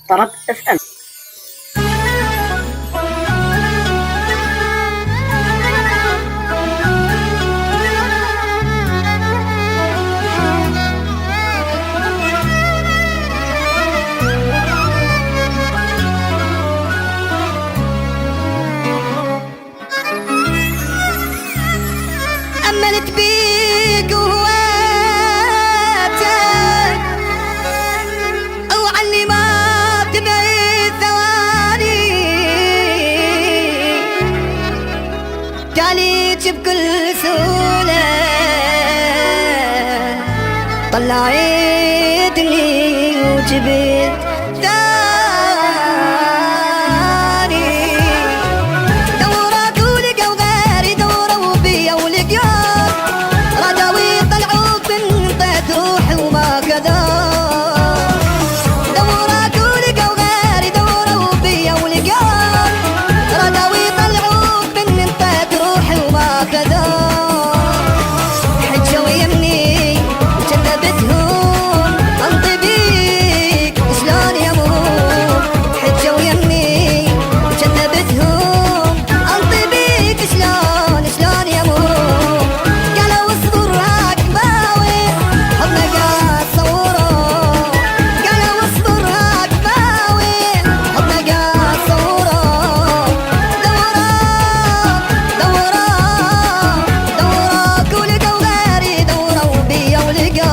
طرب اف ام. أملت بيك وهواتك أو عني ما بتبعد ثواني، جاليت بكل سهولة طلعتني وجبت ثاني. دورك ولقوا غيري دوروا بيا ولقياك، رجاوي طلعوا بنطيت روحي وما كذا. دورك ولقوا غيري دوروا بيا ولقياك، رجاوي طلعوا بنطيت روحي وما كذا. حجوا يمني وجذبتهم انطي بيك شلون يموت. حجوا يمني وجذبتهم انطي بيك شلون يموت. قالوا اصبر هاكباوي حضنك اصوره، قالوا اصبر هاكباوي حضنك اصوره. دوراك ولقوا غيري دوروا بيا ولقاك.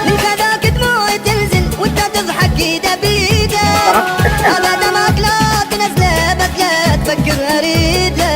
من كذاك دموعي تنزل وانت تضحك ايده بايده. هذا دمك لا تنزله بس لا تفكر اريده.